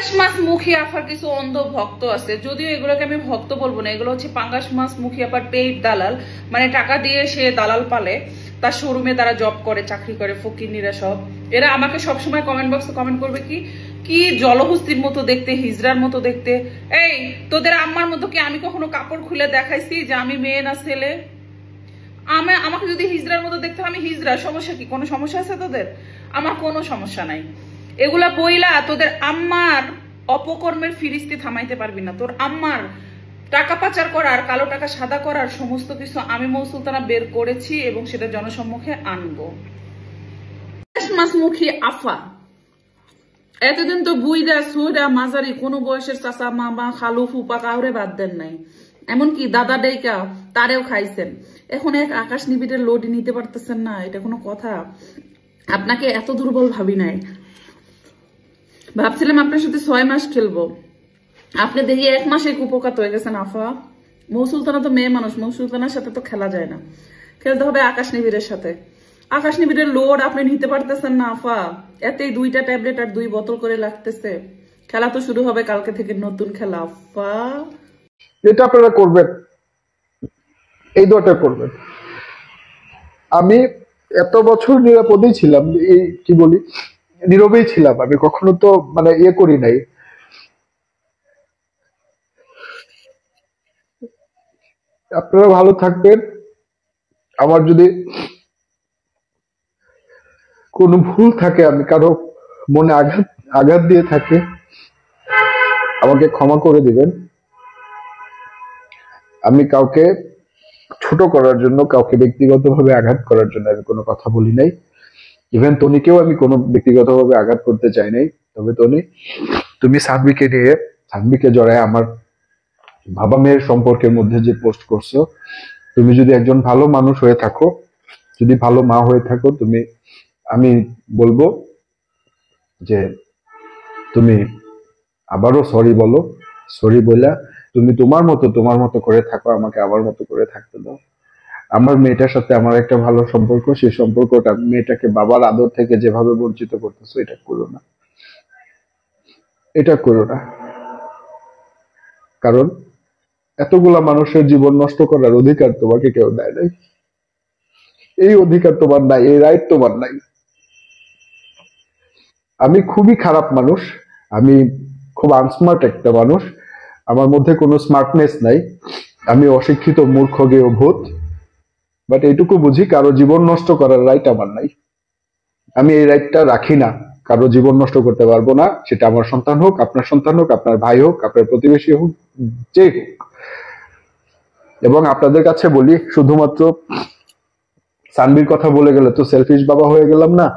পাঙ্গাস মাছ মুখী আফার কিছু অন্ধ ভক্ত আছে, যদিও এগুলোকে আমি ভক্ত বলবো না, এগুলো হচ্ছে পাঙ্গাস মাছ মুখী আফার পেইড দালাল, মানে টাকা দিয়ে সে দালাল পালে, তার শোরুমে তারা জব করে, চাকরি করে, ফকিরনিরা সব। এরা আমাকে সবসময় কমেন্ট বক্সে কমেন্ট করবে কি কি জলহস্তির মতো দেখতে, হিজড়ার মতো দেখতে। এই তোদের আম্মার মতো কি আমি কখনো কাপড় খুলে দেখাইছি যে আমি মেয়ে না ছেলে? আমাকে যদি হিজড়ার মতো দেখতে, আমি হিজড়া, সমস্যা কি? কোনো সমস্যা আছে তোদের? আমার কোনো সমস্যা নাই। এগুলা বইলা তোদের আম্মার অপকর্মের ফিরিস্তি থামাইতে পারবি না। তোর আম্মার টাকা পাচার করার, কালো টাকা সাদা করার সমস্ত কিছু আমি মৌ সুলতানা বের করেছি এবং সেটা জনসম্মুখে আনবো। মাসমুখী আফা এতদিন তো বুইরা সুইরা মাঝারি কোনো বয়সের চাচা মামা খালু ফুপা কাউরে বাদ দেন নাই, এমনকি দাদা ডেকা তারেও খাইছেন। এখন এক আকাশ নিবিড়ের লোডি নিতে পারতেছেন না, এটা কোনো কথা? আপনাকে এত দুর্বল ভাবি নাই। ভাবছিলাম আপনার সাথে 6 মাস খেলবো, আপনি দেখি 1 মাসে কুপকাত হয়ে গেছেন। আফা, মৌ সুলতানা তো মেয়ে মানুষ, মৌ সুলতানার সাথে তো খেলা যায় না, খেলতে হবে আকাশ নিবিড়ের সাথে। আকাশ নিবিড়ের লোড আপনি নিতে পারতেছেন না আফা, এতেই 2টা ট্যাবলেট আর 2 বোতল করে লাগতেছে। খেলা তো শুরু হবে কালকে থেকে, নতুন খেলা আফা। এটা আপনারা করবেন, এই দোয়াটা করবেন। আমি এত বছর নিরাপদেই ছিলাম, এই কি বলি, নীরবেই ছিলাম, আমি কখনো তো মানে করি নাই। আপনারা ভালো থাকবেন। আমার যদি কোনো ভুল থাকে, আমি কারো মনে আঘাত দিয়ে থাকে, আমাকে ক্ষমা করে দিবেন। আমি কাউকে ছোট করার জন্য, কাউকে ব্যক্তিগতভাবে আঘাত করার জন্য আমি কোনো কথা বলি নাই। ইভেন তনিকেও আমি কোনো ব্যক্তিগতভাবে আঘাত করতে চাই নাই। তবে তনি, তুমি সাদবিকে নিয়ে, সাদবিকে জড়ায় আমার বাবা মেয়ের সম্পর্কের মধ্যে যে পোস্ট করছো, তুমি যদি একজন ভালো মানুষ হয়ে থাকো, যদি ভালো মা হয়ে থাকো, তুমি, আমি বলবো যে তুমি আবারও সরি বলো। সরি বললা তুমি তোমার মতো করে থাকো, আমাকে আমার মতো করে থাকতে দাও। আমার মেয়েটার সাথে আমার একটা ভালো সম্পর্ক, সেই সম্পর্কটা, মেয়েটাকে বাবার আদর থেকে যেভাবে বঞ্চিত করতেছো, এটা করো না, এটা করো না। কারণ এতগুলা মানুষের জীবন নষ্ট করার অধিকার তোমাকে কেউ দেয় নাই। এই অধিকার তোমার নাই, এই রাইট তোমার নাই। আমি খুবই খারাপ মানুষ, আমি খুব আনস্মার্ট একটা মানুষ, আমার মধ্যে কোনো স্মার্টনেস নাই, আমি অশিক্ষিত, মূর্খ, গেয়, ভূত। বাট এইটুকু বুঝি, কারো জীবন নষ্ট করার রাইট আমার নাই। আমি এই রাইটটা রাখি না, কারো জীবন নষ্ট করতে পারবো না, সেটা আমার সন্তান হোক, আপনার সন্তান হোক, আপনার ভাই হোক, আপনার প্রতিবেশী হোক, যে হোক। এবং আপনাদের কাছে বলি, শুধুমাত্র সানবির কথা বলে গেলে তো সেলফিশ বাবা হয়ে গেলাম না।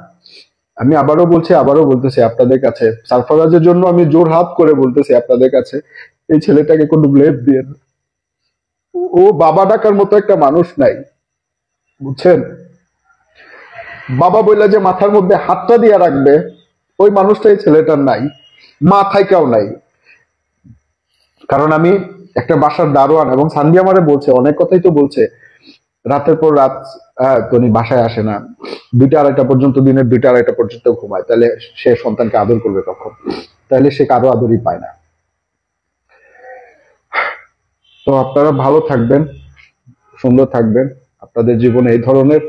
আমি আবারও বলছি, আবারও বলতেছি আপনাদের কাছে, সারফরাজের জন্য আমি জোর হাত করে বলতেছি আপনাদের কাছে, এই ছেলেটাকে কোনো ব্লেম দিয়ে না। ও বাবা ডাকার মতো একটা মানুষ নাই, বুঝছেন? বাবা বললা যে মাথার মধ্যে হাতটা দিয়ে রাখবে, ওই মানুষটা এই ছেলেটার নাই, মাথায় কেউ নাই। কারণ আমি একটা বাসার দারোয়ান, এবং সানবি আমারে বলছে, অনেক কথাই তো বলছে, রাতের পর রাত তনি বাসায় আসে না, 2টা-2:30 পর্যন্ত, দিনের 2টা-2:30 পর্যন্ত ঘুমায়। তাহলে সে সন্তানকে আদর করবে কখন? তাহলে সে কারো আদরই পায় না। তো আপনারা ভালো থাকবেন, সুন্দর থাকবেন, আপনাদের জীবনে এই ধরনের।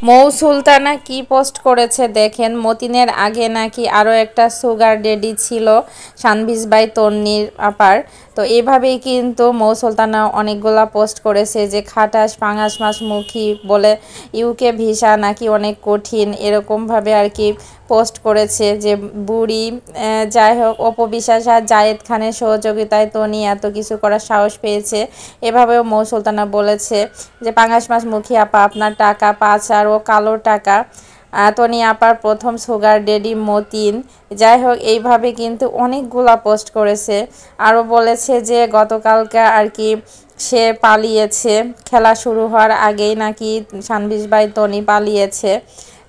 মৌ সুলতানা কি পোস্ট করেছে দেখেন। মতিনের আগে নাকি আরও একটা সুগার ডেডি ছিল শানভিজ বাই তন্নির আপার। তো এভাবেই কিন্তু মৌ সুলতানা অনেকগুলা পোস্ট করেছে যে খাটাস পাঙাশ মাছ মুখী বলে ইউকে ভিসা নাকি অনেক কঠিন, এরকমভাবে আর কি পোস্ট করেছে যে বুড়ি। যাই হোক, অপবিশ্বাস আর জায়েদ খানের সহযোগিতায় তনি এত কিছু করার সাহস পেয়েছে। এভাবেও মৌ সুলতানা বলেছে যে পাঙাশ মাছ মুখী আপা, আপনার টাকা পাচার ও কালো টাকা, তনি আপার প্রথম সুগার ডেডি মতিন। যাই হোক, এইভাবে কিন্তু অনেকগুলা পোস্ট করেছে। আরও বলেছে যে গতকালকে আর কি সে পালিয়েছে, খেলা শুরু হওয়ার আগেই নাকি শানভিজ বাই তনি পালিয়েছে।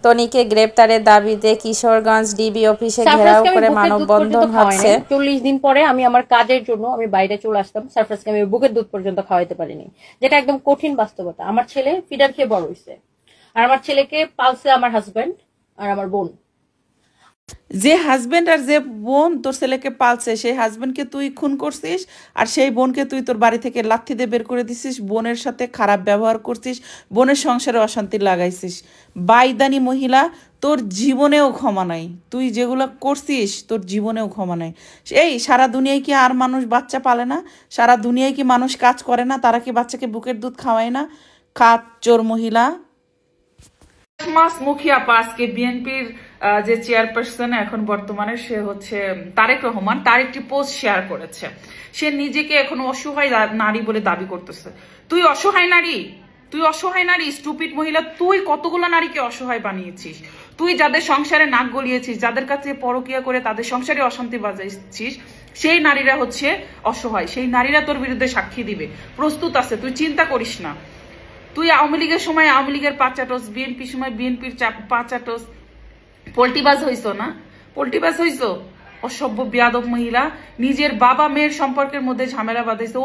তনিকে গ্রেপ্তারের দাবিতে কিশোরগঞ্জ ডিবি অফিসে ঘেরাও করে মানববন্ধন হচ্ছে। 40 দিন পরে আমি আমার কাজের জন্য আমি বাইরে চলে আসতাম, সারফরাজকে আমি বুকের দুধ পর্যন্ত খাওয়াইতে পারিনি, যেটা একদম কঠিন বাস্তবতা। আমার ছেলে ফিডার খেয়ে বড় হয়েছে, আর আমার ছেলেকে পালছে আমার হাজবেন্ড আর আমার বোন। যে হাজবেন্ড আর যে বোন তোর ছেলেকে পালছে সেই হাজবেন্ডকে তুই খুন করছিস, আর সেই বোনকে তুই তোর বাড়ি থেকে লাথি দিয়ে বের করে দিছিস, বোনের সাথে খারাপ ব্যবহার করছিস, বোনের সংসারে অশান্তি লাগাইছিস। বাইদানি মহিলা, তোর জীবনেও ক্ষমা নাই। তুই যেগুলো করছিস তোর জীবনেও ক্ষমা নাই। এই সারা দুনিয়ায় কি আর মানুষ বাচ্চা পালে না? সারা দুনিয়ায় কি মানুষ কাজ করে না? তারা কি বাচ্চাকে বুকের দুধ খাওয়ায় না? চোর মহিলা। মাস মুখিয়া আজকে বিএনপির যে চেয়ারপারসন এখন বর্তমানে, সে হচ্ছে তারেক রহমান, তার একটি পোস্ট শেয়ার করেছে। সে নিজেকে এখন অসহায় নারী বলে দাবি করতেছে। তুই অসহায় নারী? তুই অসহায় নারী? স্টুপিড মহিলা, তুই কতগুলো নারীকে অসহায় বানিয়েছিস। তুই যাদের সংসারে নাক গলিয়েছিস, যাদের কাছে পরকিয়া করে তাদের সংসারে অশান্তি বাজাইছিস, সেই নারীরা হচ্ছে অসহায়। সেই নারীরা তোর বিরুদ্ধে সাক্ষী দিবে, প্রস্তুত আছে, তুই চিন্তা করিস না। তুই আওয়ামী লীগের সময় আওয়ামী লীগের পাচাটস, বিএনপির সময় বিএনপির পাচাটস, পোল্টিবাজ হইছো না? পোল্টিবাজ হইছো, অসভ্য বেয়াদব মহিলা। নিজের বাবা মেয়ের সম্পর্কের মধ্যে ঝামেলা বাঁধাইছো।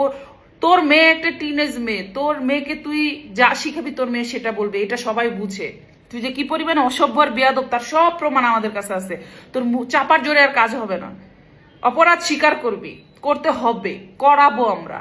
তোর মেয়ে একটা টিনেজ মেয়ে, তোর মেয়েকে তুই যা শিখাবি তোর মেয়ে সেটা বলবে, এটা সবাই বুঝে। তুই যে কি পরিমাণে অসভ্য আর বেয়াদব তার সব প্রমাণ আমাদের কাছে আছে। তোর চাপার জোরে আর কাজ হবে না, অপরাধ স্বীকার করবি, করতে হবে, করাবো আমরা।